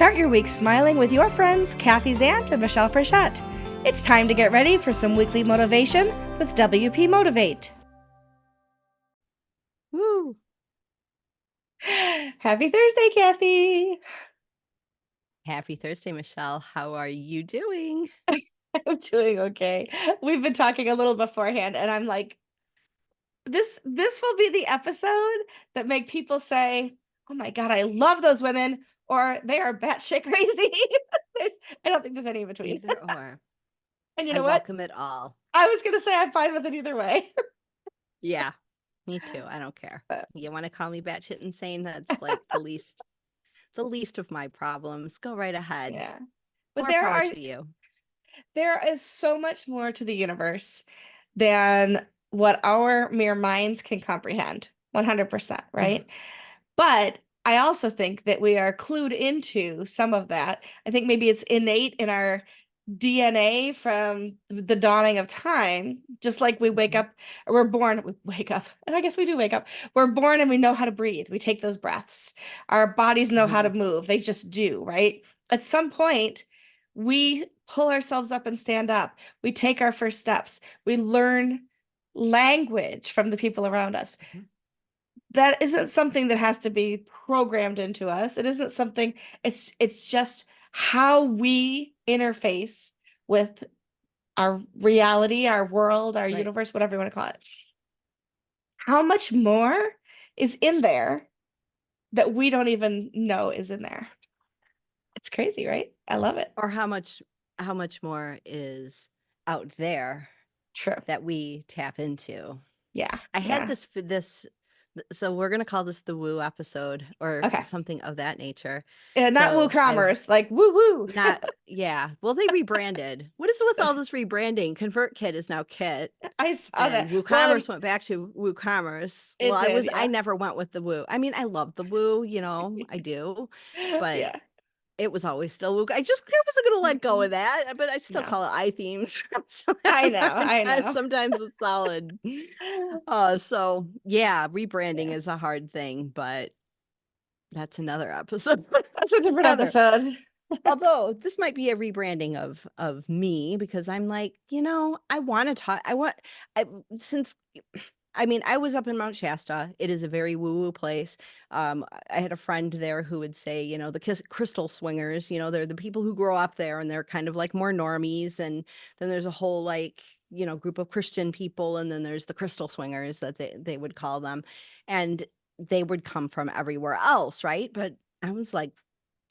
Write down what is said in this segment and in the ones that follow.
Start your week smiling with your friends, Kathy Zant and Michelle Frechette. It's time to get ready for some weekly motivation with WP Motivate. Woo! Happy Thursday, Kathy. Happy Thursday, Michelle. How are you doing? I'm doing okay. We've been talking a little beforehand, and I'm like, this will be the episode that make people say, "Oh my God, I love those women," or "They are batshit crazy." I don't think there's any in between. Either or. And you I know what? welcome it all. I was gonna say I'm fine with it either way. Yeah, me too. I don't care. But You want to call me batshit insane? That's like the least of my problems. Go right ahead. yeah. But More power to you. there is so much more to the universe than what our mere minds can comprehend. 100%, Mhm. right? But I also think that we are clued into some of that. I think maybe it's innate in our DNA from the dawning of time, just like we wake Mhm. up, or we're born, we wake up, and I guess we do wake up. We're born and we know how to breathe. We take those breaths. Our bodies know how to Mhm. move. They just do, right? At some point, we pull ourselves up and stand up. We take our first steps. We learn language from the people around us. Mhm. That isn't something that has to be programmed into us. It isn't something, it's just how we interface with our reality, our world, our Right. universe, whatever you want to call it. How much more is in there that we don't even know is in there? It's crazy, right? I love it. Or how much more is out there True. that we tap into? Yeah. I had Yeah. this so we're gonna call this the woo episode or Okay. something of that nature. Not So I've WooCommerce, like woo woo. not yeah. Well, they rebranded. What is it with all this rebranding? ConvertKit is now Kit, I saw that. and Well, WooCommerce went back to WooCommerce. Well, it did, I yeah. never went with the Woo. I mean, I love the Woo, I do, but Yeah. it was always still Woo. I wasn't gonna let go Mhm. of that, but I still No. call it iThemes. So I having a know, hard I time. know. Sometimes it's solid. So yeah, rebranding Yeah. is a hard thing, but that's another episode. That's a different Another. episode. Although this might be a rebranding of me because I'm like, I want to talk. I since I mean, I was up in Mount Shasta. It is a very woo-woo place. I had a friend there who would say, the crystal swingers, they're the people who grow up there and they're kind of like more normies. And then there's a whole like, group of Christian people. And then there's the crystal swingers that they would call them. And they would come from everywhere else, right? But I was like,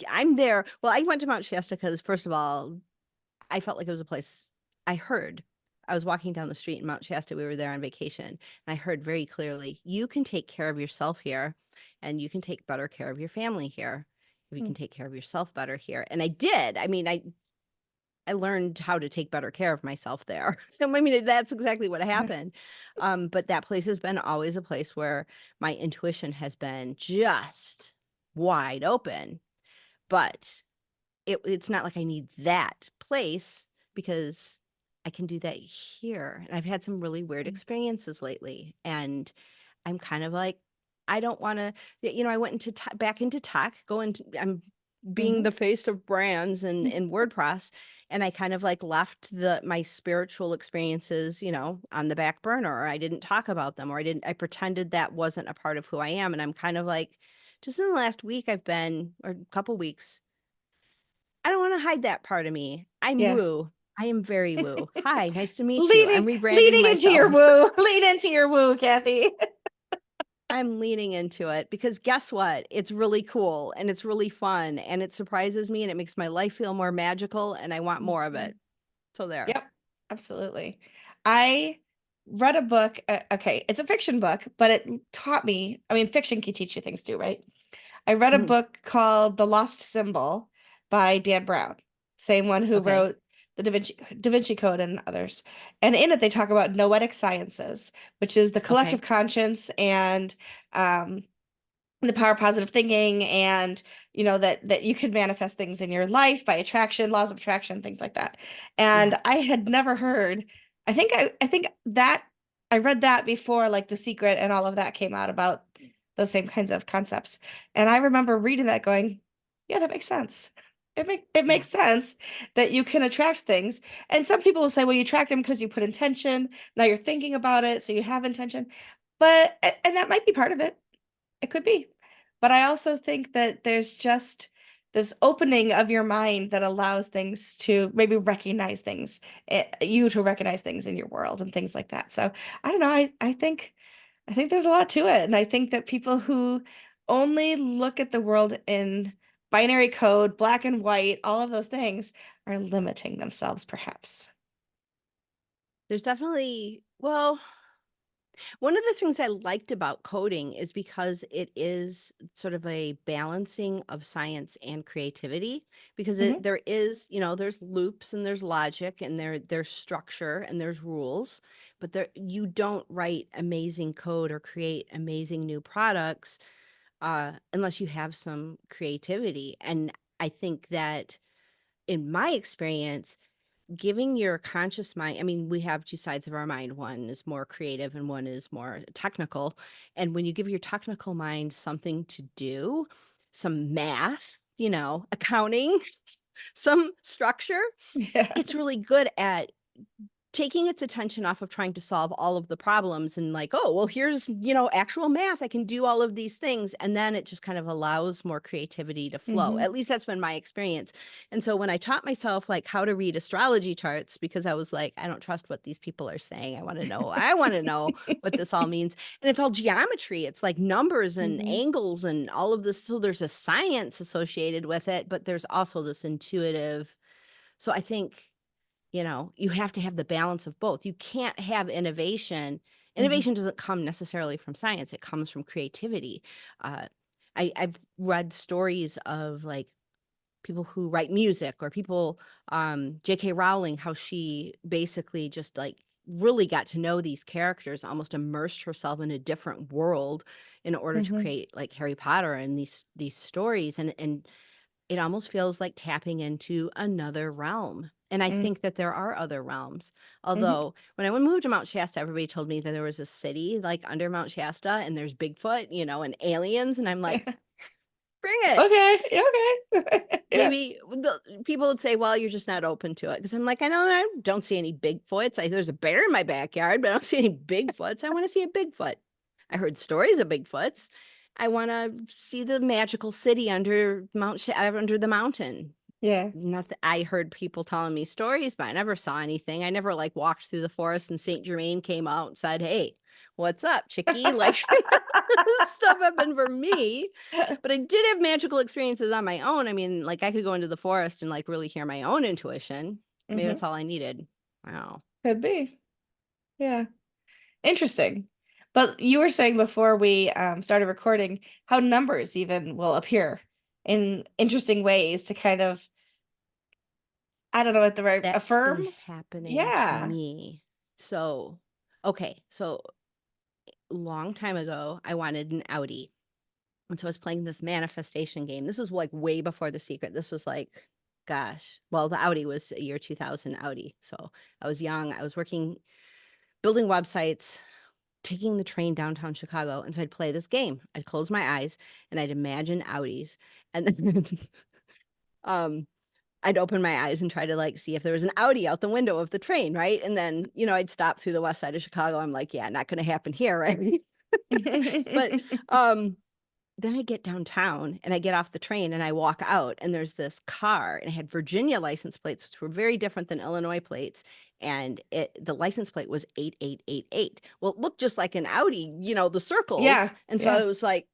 I'm there. Well, I went to Mount Shasta because, first of all, I felt like it was a place I heard. I was walking down the street in Mount Shasta. We were there on vacation, and I heard very clearly, you can take care of yourself here, and you can take better care of your family here. If you Hmm. can take care of yourself better here. And I did. I mean, I learned how to take better care of myself there. So I mean, that's exactly what happened. But that place has been always a place where my intuition has been just wide open. But it's not like I need that place because I can do that here. And I've had some really weird experiences lately. And I'm kind of like, I don't want to, I went back into tech, I'm being Mhm. the face of brands and WordPress. And I kind of like left my spiritual experiences, on the back burner, or I didn't talk about them, or I pretended that wasn't a part of who I am. And I'm kind of like, just in the last week, or a couple weeks, I don't want to hide that part of me. I'm Yeah. woo. I am very woo. Hi, nice to meet you. I'm Leaning rebranding leaning into myself. your woo. Lean into your woo, Kathy. I'm leaning into it because guess what? It's really cool and it's really fun and it surprises me and it makes my life feel more magical and I want more of Mhm. it. So there. Yep, absolutely. I read a book. Okay, it's a fiction book, but it taught me. I mean, fiction can teach you things too, right? I read a Mhm. book called The Lost Symbol by Dan Brown, same one who Okay. wrote the Da Vinci Code and others. And in it, they talk about noetic sciences, which is the collective Okay. conscience and um, the power of positive thinking, and that you could manifest things in your life by attraction, laws of attraction, things like that. Yeah. And I had never heard. I think that I read that before, like The Secret and all of that came out about those same kinds of concepts. And I remember reading that going, Yeah, that makes sense. It Yeah. makes sense that you can attract things. And some people will say, well, you attract them because you put intention. Now you're thinking about it, so you have intention. But and that might be part of it. It could be. But I also think that there's just this opening of your mind that allows things to maybe recognize things, you to recognize things in your world and things like that. So I don't know. I think there's a lot to it. And I think that people who only look at the world in binary code, black and white, all of those things are limiting themselves, perhaps. There's definitely, well, one of the things I liked about coding is because it is sort of a balancing of science and creativity because Hmm. there is, there's loops and there's logic and there's structure and there's rules, but there you don't write amazing code or create amazing new products unless you have some creativity. And I think that in my experience, giving your conscious mind, I mean, we have two sides of our mind. One is more creative and one is more technical. And when you give your technical mind something to do, some math, accounting, some structure, Yeah. it's really good at taking its attention off of trying to solve all of the problems and like, oh, well, here's, actual math. I can do all of these things. And then it just kind of allows more creativity to flow. Hmm. At least that's been my experience. And so when I taught myself like how to read astrology charts, because I was like, I don't trust what these people are saying. I want to know what this all means. And it's all geometry. It's like numbers and Hmm. angles and all of this. So there's a science associated with it, but there's also this intuitive. So I think you have to have the balance of both. You can't have innovation. Hmm. Innovation doesn't come necessarily from science. It comes from creativity. Uh, I've read stories of like people who write music or people, J.K. Rowling, how she basically just like really got to know these characters, almost immersed herself in a different world in order to Hmm. create like Harry Potter and these stories. And it almost feels like tapping into another realm. And I think that there are other realms. Hmm. Although when I moved to Mount Shasta, everybody told me that there was a city like under Mount Shasta and there's Bigfoot, and aliens. And I'm like, bring it. Okay. Okay. Yeah. Maybe the people would say, well, you're just not open to it. Because I'm like, I don't see any Bigfoots. There's a bear in my backyard, but I don't see any Bigfoots. I want to see a Bigfoot. I heard stories of Bigfoots. I want to see the magical city under under the mountain. Yeah. Not that I heard people telling me stories, but I never saw anything. I never like walked through the forest and Saint Germain came out and said, "Hey, what's up, chickie?" Like stuff happened for me, but I did have magical experiences on my own. I mean, like I could go into the forest and like really hear my own intuition. Maybe Hmm. that's all I needed. Wow. Could be. Yeah. Interesting. But you were saying before we started recording how numbers even will appear in interesting ways to kind of, I don't know what the right, That's been affirm. happening to Yeah. me. So, okay, so long time ago, I wanted an Audi. And so I was playing this manifestation game. This was like way before The Secret. This was like, gosh, well, the Audi was a year 2000 Audi. So I was young. I was working, building websites, taking the train downtown Chicago. And so I'd play this game. I'd close my eyes and I'd imagine Audis. And then um, I'd open my eyes and try to like see if there was an Audi out the window of the train, right? And then, I'd stop through the west side of Chicago. I'm like, yeah, not going to happen here, right? But then I get downtown and I get off the train and I walk out and there's this car and it had Virginia license plates, which were very different than Illinois plates. And the license plate was 8888. Well, it looked just like an Audi, the circles. Yeah. And so I Yeah. was like,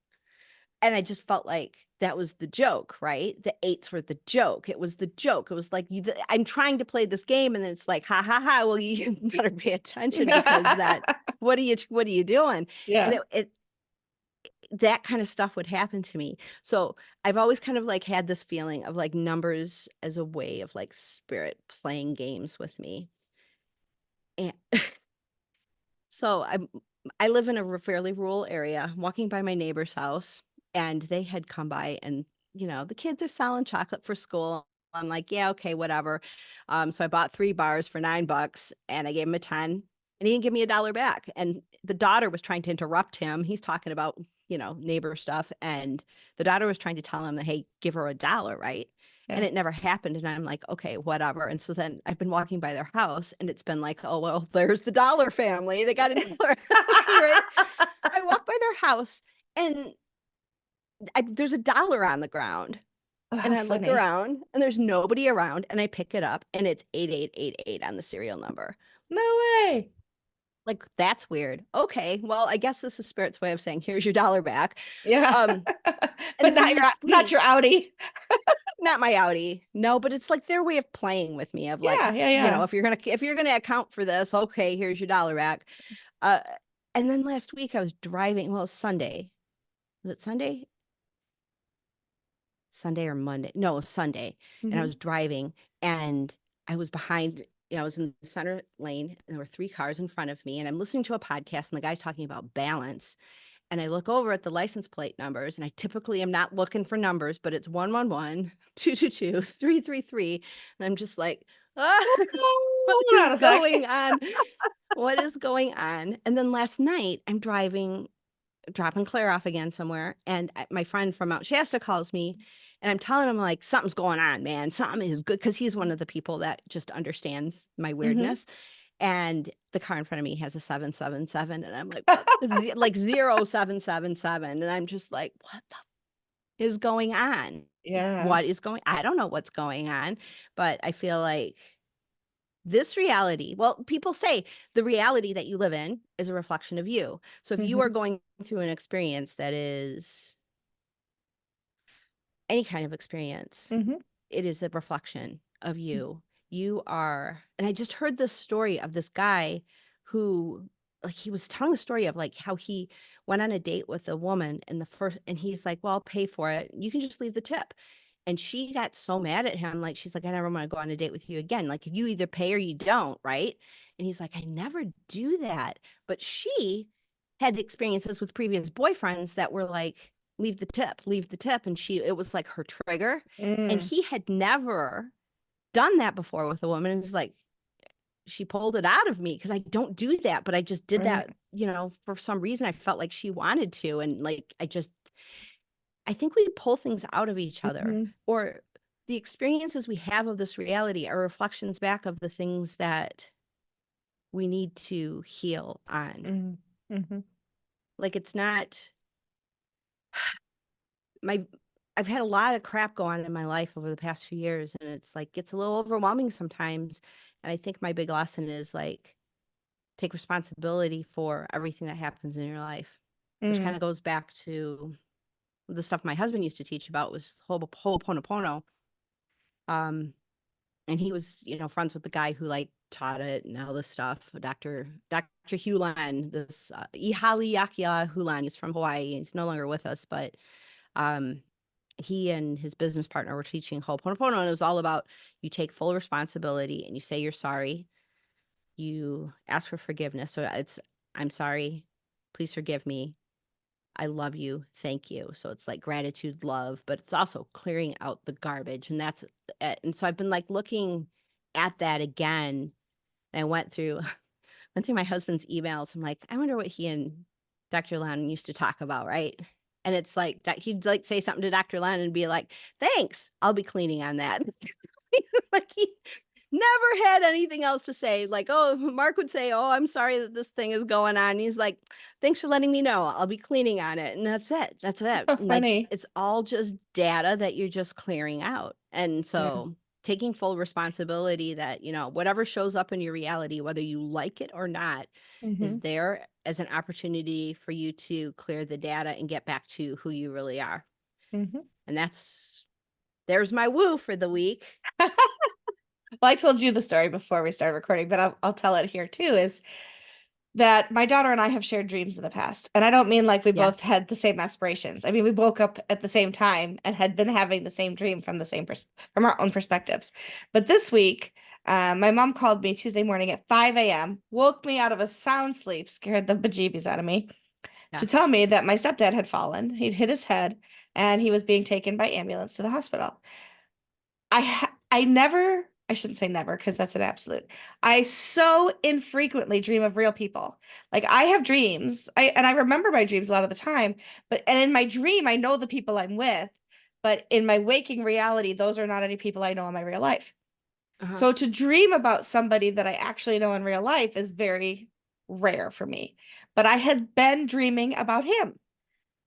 and I just felt like that was the joke, right? The eights were the joke. It was the joke. It was like I'm trying to play this game, and then it's like, ha ha ha. Well, you better pay attention because what are you doing? And Yeah. it that kind of stuff would happen to me. So I've always kind of like had this feeling of like numbers as a way of like spirit playing games with me. And so I live in a fairly rural area, walking by my neighbor's house, and they had come by and the kids are selling chocolate for school. I'm like, yeah, okay, whatever. So I bought 3 bars for $9 and I gave him a 10 and he didn't give me $1 back. And the daughter was trying to interrupt him. He's talking about neighbor stuff. And the daughter was trying to tell him, hey, give her $1, right? And Yeah. it never happened. And I'm like, okay, whatever. And so then I've been walking by their house and it's been like, oh, well, there's the dollar family. They got $1. Okay, right. I walk by their house and there's $1 on the ground. Oh, And how I look funny. around and there's nobody around. And I pick it up and it's 8888 on the serial number. No way. Like, that's weird. Okay, well, I guess this is Spirit's way of saying, here's your dollar back. Yeah. Um, But and then last not your week, Audi. not my Audi. No, but it's like their way of playing with me of like, Yeah, yeah, yeah. if you're gonna account for this, okay, here's your dollar back. Uh, and then last week I was driving, well, it was Sunday. Was it Sunday? Sunday or Monday? No, it was Sunday. And I Hmm. was driving and I was behind, I was in the center lane and there were 3 cars in front of me. And I'm listening to a podcast and the guy's talking about balance. And I look over at the license plate numbers, and I typically am not looking for numbers, but it's 111, 222, 333. And I'm just like, ah, what Hold is on a sec. going on? What is going on? And then last night, I'm dropping Claire off again somewhere. And my friend from Mount Shasta calls me and I'm telling him like something's going on, man. Something is good because he's one of the people that just understands my Hmm. weirdness. And the car in front of me has a 777. And I'm like, what? Like 0777. And I'm just like, what the is going on? Yeah. What is going? I don't know what's going on, but I feel like this reality, well, people say the reality that you live in is a reflection of you. So if you are Hmm. going through an experience that is any kind of experience, Hmm. it is a reflection of you. You are, and I just heard this story of this guy who, like, he was telling the story of like how he went on a date with a woman and and he's like, well, I'll pay for it. You can just leave the tip. And she got so mad at him. Like, she's like, I never want to go on a date with you again. Like, you either pay or you don't, right? And he's like, I never do that. But she had experiences with previous boyfriends that were like, leave the tip, leave the tip. And it was like her trigger. And Mm. he had never done that before with a woman. And it's like, she pulled it out of me because I don't do that. But I just did Right. that, for some reason I felt like she wanted to. And like, I think we pull things out of each other, Hmm. or the experiences we have of this reality are reflections back of the things that we need to heal on. Hmm. Hmm. Like, it's not my I've had a lot of crap go on in my life over the past few years, and it's like it's a little overwhelming sometimes. And I think my big lesson is like take responsibility for everything that happens in your life, which kind Mm. of goes back to the stuff my husband used to teach about was Ho'oponopono. Um, and he was, friends with the guy who like taught it and all this stuff, Dr. Hulan, this Ihali Yakia Hulan. He's from Hawaii. He's no longer with us, but um, he and his business partner were teaching Ho'oponopono, and it was all about you take full responsibility and you say you're sorry, you ask for forgiveness. So it's I'm sorry, please forgive me. I love you. Thank you. So it's like gratitude, love, but it's also clearing out the garbage. And that's it. And so I've been like looking at that again. And I went through my husband's emails. I'm like, I wonder what he and Dr. Lennon used to talk about, right? And it's like he'd like say something to Dr. Lennon and be like, thanks, I'll be cleaning on that. Like, he never had anything else to say. Like, oh, Mark would say, oh, I'm sorry that this thing is going on. And he's like, thanks for letting me know. I'll be cleaning on it. And that's it. That's it. How And like, funny. it's all just data that you're just clearing out. And Yeah. so taking full responsibility that, whatever shows up in your reality, whether you like it or not, is Hmm. there as an opportunity for you to clear the data and get back to who you really are. Hmm. And there's my woo for the week. Well, I told you the story before we started recording, but I'll tell it here too, is that my daughter and I have shared dreams in the past. And I don't mean like we Yeah. both had the same aspirations. I mean, we woke up at the same time and had been having the same dream from the same from our own perspectives. But this week, my mom called me Tuesday morning at 5 a.m., woke me out of a sound sleep, scared the bejeebies out of me, Yeah. to tell me that my stepdad had fallen. He'd hit his head and he was being taken by ambulance to the hospital. I never I shouldn't say never because that's an absolute. I so infrequently dream of real people. Like I have dreams. I remember my dreams a lot of the time, but and in my dream I know the people I'm with, but in my waking reality those are not any people I know in my real life. Uh-huh. So to dream about somebody that I actually know in real life is very rare for me. But I had been dreaming about him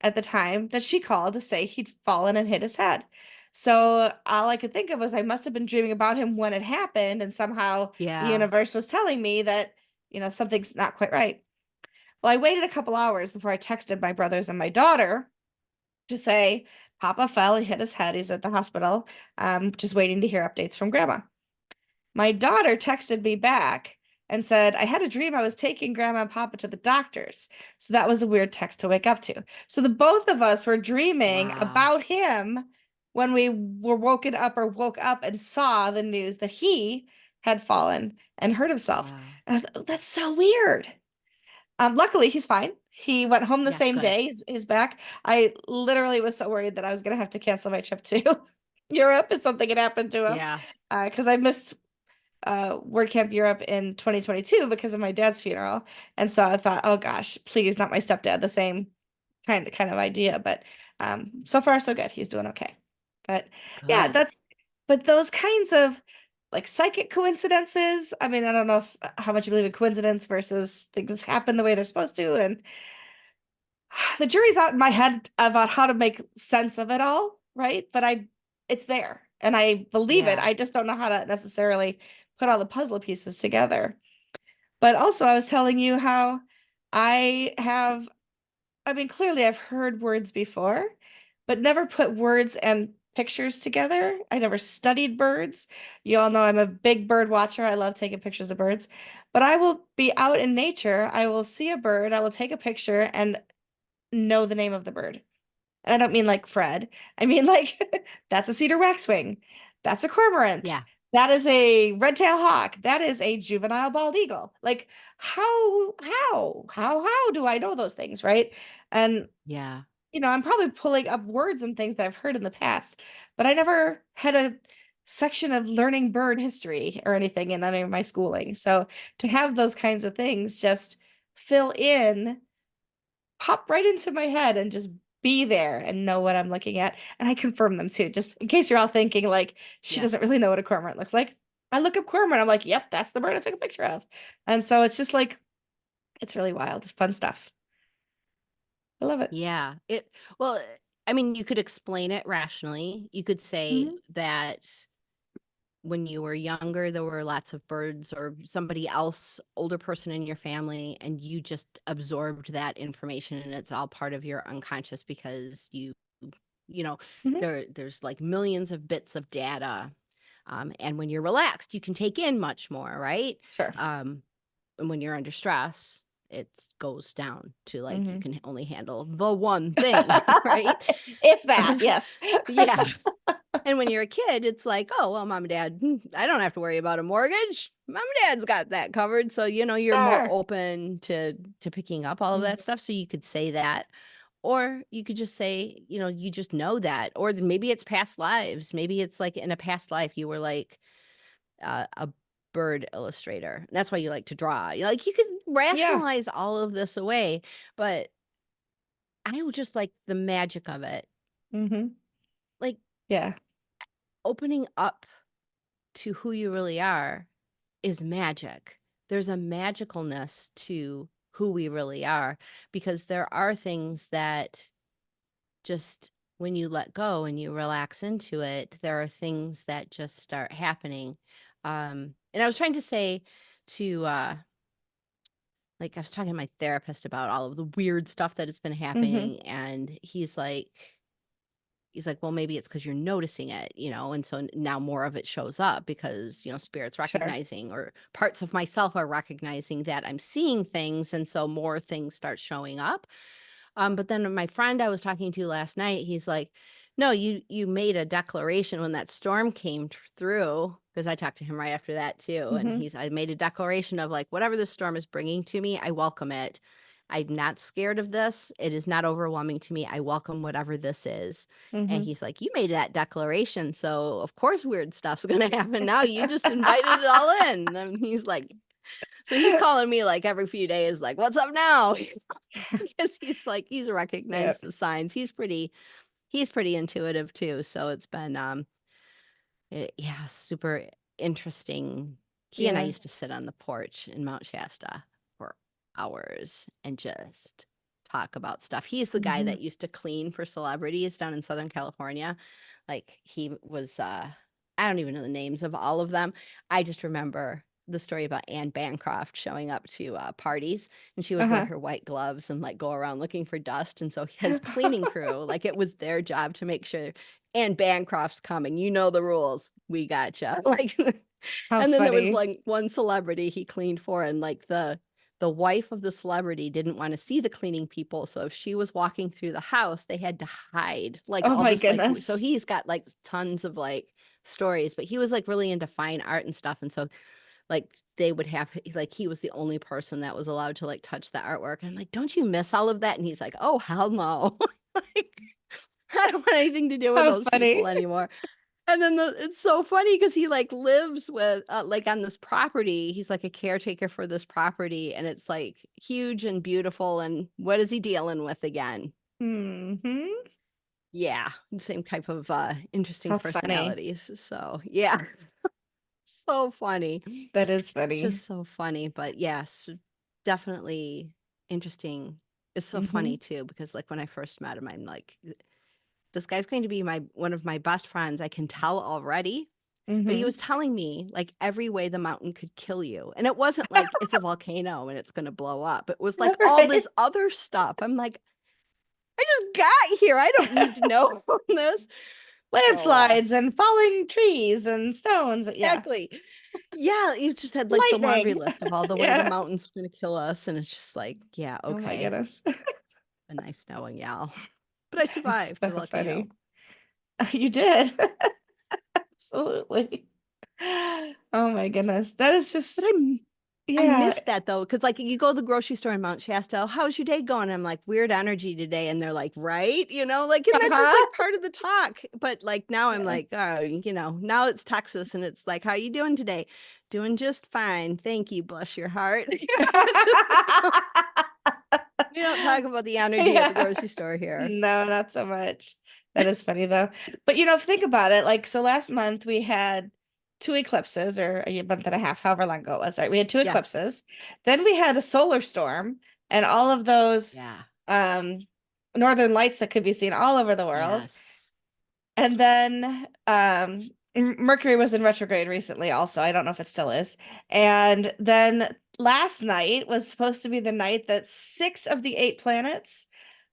at the time that she called to say he'd fallen and hit his head. So all I could think of was I must have been dreaming about him when it happened, and somehow the Yeah. universe was telling me that, something's not quite right. Well, I waited a couple hours before I texted my brothers and my daughter to say, Papa fell, he hit his head, he's at the hospital. Just waiting to hear updates from Grandma. My daughter texted me back and said, I had a dream I was taking Grandma and Papa to the doctors. So that was a weird text to wake up to. So the both of us were dreaming Wow. about him when we were woken up or woke up and saw the news that he had fallen and hurt himself. Wow. And I thought, that's so weird. Luckily, he's fine. He went home the Yeah, same good. day. He's back. I literally was so worried that I was going to have to cancel my trip to Europe if something had happened to him. Yeah. Because I missed WordCamp Europe in 2022 because of my dad's funeral. And so I thought, oh gosh, please, not my stepdad, the same kind of idea. But so far so good. He's doing okay. But yeah, Good. but those kinds of like psychic coincidences. I mean, I don't know how much you believe in coincidence versus things happen the way they're supposed to. And the jury's out in my head about how to make sense of it all, right? But it's there and I believe it. Yeah. I just don't know how to necessarily put all the puzzle pieces together. But also, I was telling you how I have, I mean, clearly I've heard words before, but never put words and pictures together. I never studied birds. You all know I'm a big bird watcher. I love taking pictures of birds. But I will be out in nature. I will see a bird. I will take a picture and know the name of the bird. And I don't mean like Fred. I mean like that's a cedar waxwing. That's a cormorant. Yeah. That is a red-tailed hawk. That is a juvenile bald eagle. Like how do I know those things, right? And Yeah. I'm probably pulling up words and things that I've heard in the past, but I never had a section of learning bird history or anything in any of my schooling. So to have those kinds of things just fill in pop right into my head and just be there and know what I'm looking at. And I confirm them too, just in case you're all thinking like she Yeah. doesn't really know what a cormorant looks like. I look up cormorant, I'm like, yep, that's the bird I took a picture of. And so it's just like it's really wild. It's fun stuff. I love it. Yeah. Well, I mean, you could explain it rationally. You could say Hmm. that when you were younger, there were lots of birds or somebody else, older person in your family, and you just absorbed that information and it's all part of your unconscious because you know, Hmm. there's like millions of bits of data. And when you're relaxed, you can take in much more, right? Sure. And when you're under stress, it goes down to like you Hmm. can only handle the one thing, right? If that, yes. Yeah. And when you're a kid, it's like, oh, well, mom and dad, I don't have to worry about a mortgage. Mom and dad's got that covered. So, you're more Sure. open to picking up all of that Mhm. stuff. So you could say that. Or you could just say, you just know that. Or maybe it's past lives. Maybe it's like in a past life, you were like a bird illustrator. And that's why you like to draw. Like you could Yeah. rationalize all of this away. But I would just like the magic of it. Hmm. Like Yeah. opening up to who you really are is magic. There's a magicalness to who we really are because there are things that just when you let go and you relax into it, there are things that just start happening. And I was trying to say to like I was talking to my therapist about all of the weird stuff that has been Hmm. happening and he's like, well, maybe it's because you're noticing it, and so now more of it shows up because, spirit's Sure. recognizing or parts of myself are recognizing that I'm seeing things. And so more things start showing up. But then my friend I was talking to last night, he's like, no, you made a declaration when that storm came through, because I talked to him right after that too. And Hmm. I made a declaration of like, whatever the storm is bringing to me, I welcome it. I'm not scared of this. It is not overwhelming to me. I welcome whatever this is. And Hmm. he's like, you made that declaration, so of course weird stuff's gonna happen now. You just invited it all in. And he's like, so he's calling me like every few days, like, what's up now? Because he's like, he's Yeah. recognized the signs. He's pretty intuitive too. So it's been yeah, super interesting. He and I Yeah. used to sit on the porch in Mount Shasta for hours and just talk about stuff. He's the guy Hmm. that used to clean for celebrities down in Southern California. Like he was I don't even know the names of all of them. I just remember the story about Anne Bancroft showing up to parties, and she would wear Uh-huh. her white gloves and like go around looking for dust. And so his cleaning crew, like it was their job to make sure and Bancroft's coming. You know the rules. We gotcha. Like, How and then there was funny. like one celebrity he cleaned for, and like the wife of the celebrity didn't want to see the cleaning people. So if she was walking through the house, they had to hide. Like Oh all my this, like so goodness. he's got like tons of like stories, but he was like really into fine art and stuff. And so like they would have like he was the only person that was allowed to like touch the artwork. And I'm like, don't you miss all of that? And he's like, oh hell no. Like I don't want anything to do with How those funny. people anymore. And then it's so funny because he like lives with like on this property. He's like a caretaker for this property, and it's like huge and beautiful. And what is he dealing with again? Hmm. Yeah, same type of interesting How funny. personalities. So yeah, so funny, That is funny. just so funny. But yes, definitely interesting. It's so Hmm. funny too because like when I first met him, I'm like, this guy's going to be my one of my best friends. I can tell already. But he Hmm. was telling me like every way the mountain could kill you. And it wasn't like it's a volcano and it's going to blow up. It was like all Right. this other stuff. I'm like, I just got here. I don't need to know this. So, Landslides and falling trees and stones. Yeah. exactly. Yeah, you just had like the laundry Lightning. list of all the way the Yeah. mountain's going to kill us. And it's just like, yeah, Oh my okay. goodness. A nice knowing, y'all. But I That's survived so the volcano. funny. You did. Absolutely. Oh my goodness. That is But just, I yeah. missed that though, because like you go to the grocery store in Mount Shasta, how's your day going? I'm like, weird energy today. And they're like, right? You know, like, and that's just Uh-huh. like part of the talk. But like now I'm Yeah. like, oh, now it's Texas and it's like, how you doing today? Doing just fine. Thank you. Bless your heart. It's just like, we don't talk about the energy at the Yeah. grocery store here. No, not so much. That is funny though. But think about it. Like, so last month we had two eclipses, or a month and a half, however long ago it was, right? We had two Yeah. eclipses. Then we had a solar storm and all of those Yeah. um northern lights that could be seen all over the world. Yes. And then Mercury was in retrograde recently also. I don't know if it still is. And then last night was supposed to be the night that six of the eight planets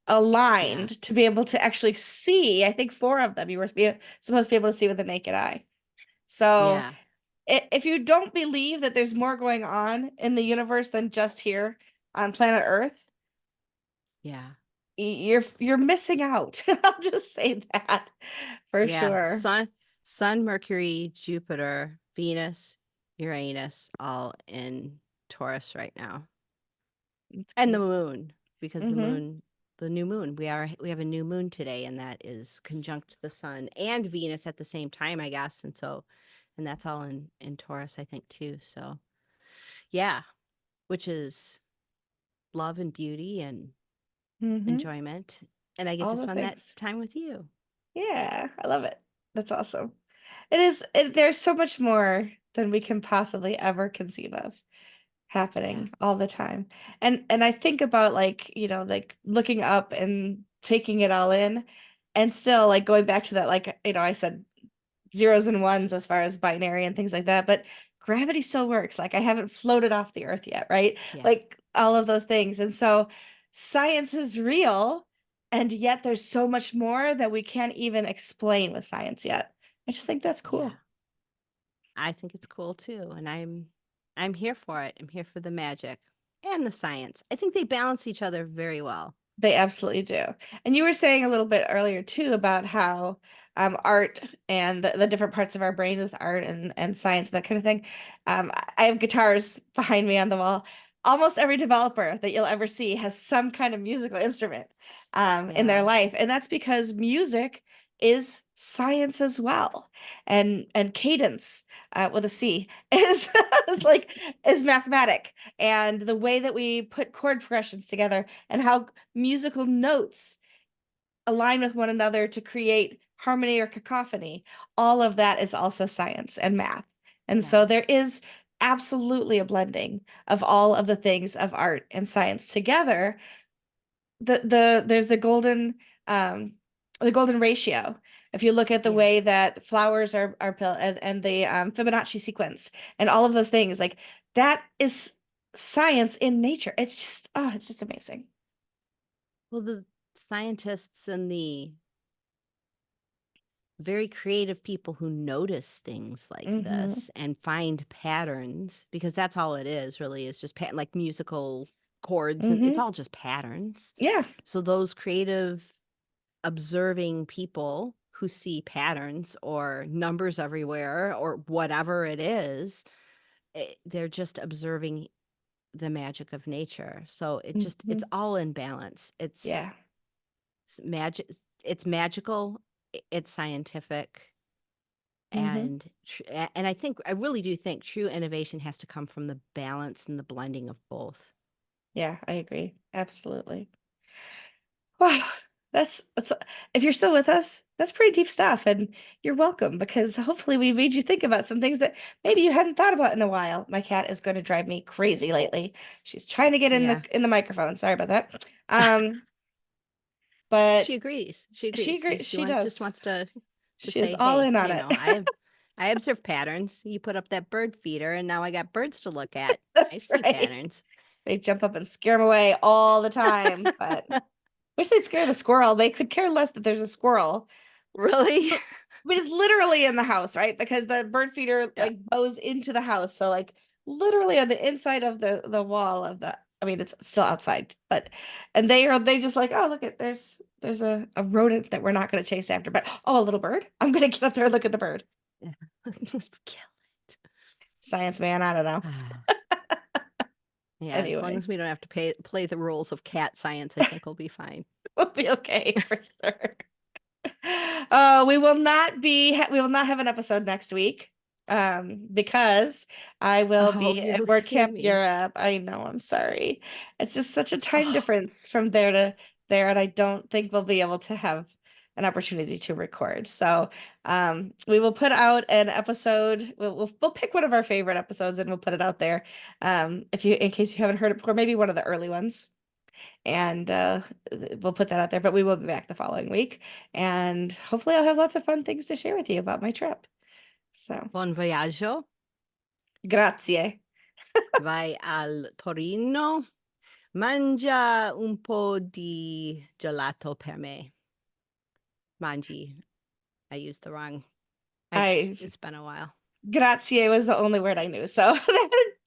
Yeah. aligned to be able to actually see. I think four of them you were supposed to be able to see with the naked eye. So Yeah. if you don't believe that there's more going on in the universe than just here on planet Earth, Yeah. you're missing out. I'll just say that for Yeah. sure. Sun, Mercury, Jupiter, Venus, Uranus, all in Taurus right now. It's And the crazy. moon, because Hmm. the new moon, we have a new moon today, and that is conjunct the sun and Venus at the same time, I guess. And that's all in Taurus, I think, too. So yeah, which is love and beauty and Hmm. enjoyment. And I get All to the spend that things. time with you. Yeah, I love it. That's awesome. There's so much more than we can possibly ever conceive of Yeah. happening all the time. And I think about like, like looking up and taking it all in and still like going back to that, like, I said zeros and ones as far as binary and things like that, but gravity still works. Like I haven't floated off the earth yet, right? Yeah. Like all of those things. And so science is real, and yet there's so much more that we can't even explain with science yet. I just think that's Yeah. cool. I think it's cool too. And I'm here for it. I'm here for the magic and the science. I think they balance each other very well. They absolutely do. And you were saying a little bit earlier too about how art and the different parts of our brain with art and science, that kind of thing. I have guitars behind me on the wall. almost every developer that you'll ever see has some kind of musical instrument in their Yeah. life, and that's because music is science as well, and cadence with a C is like is mathematic, and the way that we put chord progressions together and how musical notes align with one another to create harmony or cacophony, all of that is also science and math. And Yeah. so there is absolutely a blending of all of the things of art and science together. There's the golden ratio. If you look at the Yeah. way that flowers are built, and the Fibonacci sequence and all of those things, like that is science in nature. It's just amazing. Well, the scientists and the very creative people who notice things like Hmm. this and find patterns, because that's all it is really, is just like musical chords, and it's Hmm. all just patterns. Yeah. So those creative observing people who see patterns or numbers everywhere or whatever it is, they're just observing the magic of nature. So it's Hmm. all in balance. Yeah. It's magic. It's magical. It's scientific. Hmm. And I really do think true innovation has to come from the balance and the blending of both. Yeah, I agree. Absolutely. Wow. That's if you're still with us, that's pretty deep stuff. And you're welcome, because hopefully we made you think about some things that maybe you hadn't thought about in a while. My cat is going to drive me crazy lately. She's trying to get in Yeah. the microphone. Sorry about that. But She agrees. She she agrees. agrees. She Just does. wants to She is say, all hey, in on it. I observe patterns. You put up that bird feeder, and now I got birds to look at. I That's see right. patterns. They jump up and scare them away all the time, but wish they'd scare the squirrel. They could care less that there's a squirrel. Really? But it's literally in the house, right? Because the bird feeder Yeah. like goes into the house. So like literally on the inside of the wall of the, I mean it's still outside, but and they just like, oh look at there's a rodent that we're not gonna chase after, but oh a little bird. I'm gonna get up there and look at the bird. Yeah. Just kill it. Science man, I don't know. Yeah, as long Anyway, as we don't have to play the rules of cat science, I think we'll be fine. we'll be okay for sure. We will not have an episode next week. Because I will Oh, be you're at Work leaving Camp me. Europe. I know, I'm sorry. It's just such a time Oh, difference from there to there, and I don't think we'll be able to have an opportunity to record. So, we will put out an episode. We'll pick one of our favorite episodes and we'll put it out there. If you in case you haven't heard it before, maybe one of the early ones, and we'll put that out there. But we will be back the following week, and hopefully I'll have lots of fun things to share with you about my trip. So, buon viaggio. grazie. Vai al Torino. Mangia un po' di gelato per me. Mangi. I used the wrong. I It's been a while. Grazie was the only word I knew. So,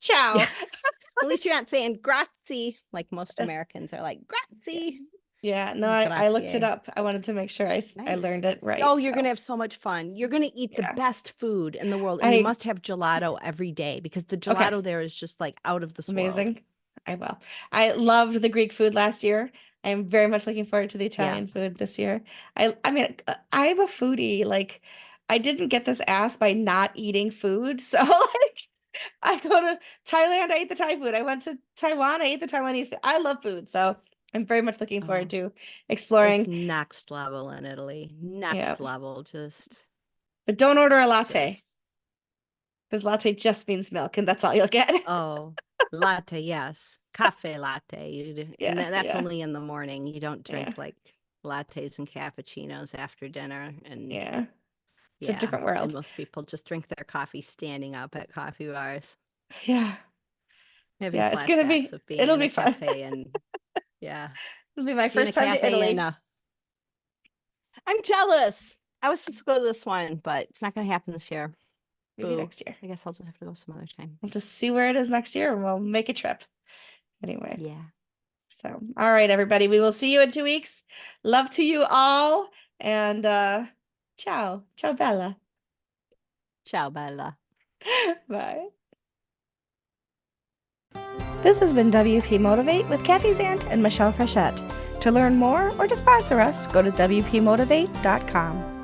ciao. At least you're not saying grazie like most Americans are like Yeah, grazie. yeah, no, I looked it Grazie. up. I wanted to make sure I Nice. learned it Oh, right. you're So, gonna have so much fun. You're gonna eat the yeah. best food in the world, and you I must have gelato every day because the Okay, gelato there is just like out of this world. amazing. I will. I loved the Greek food last year. I'm very much looking forward to the Yeah. Italian food this year. I mean, I'm a foodie. Like, I didn't get this ass by not eating food. So, like, I go to Thailand, I ate the Thai food. I went to Taiwan, I ate the Taiwanese food. I love food. So, I'm very much looking forward Oh, to it's exploring. next level in Italy. Yeah. Next level. But don't order a latte, Just, because latte just means milk, and that's all you'll get. oh, latte, yes. Cafe latte. And Yeah, that's yeah, only in the morning. You don't yeah, drink like lattes and cappuccinos after dinner. And yeah. It's a yeah, different and world. most people just drink their coffee standing up at coffee bars. Yeah, Having yeah. flashbacks of being It'll in a be fun. cafe and yeah, It'll be my being a first time to cafe in Italy. a. I'm jealous. I was supposed to go to this one, but it's not going to happen this year. Maybe Boo. next year. I guess I'll just have to go some other time. We'll just see where it is next year and we'll make a trip. Anyway, Yeah. so all right, everybody. We will see you in 2 weeks. Love to you all. And ciao. Ciao Bella. Ciao, Bella. Bye. This has been WP Motivate with Kathy Zant and Michelle Frechette. To learn more or to sponsor us, go to WPMotivate.com.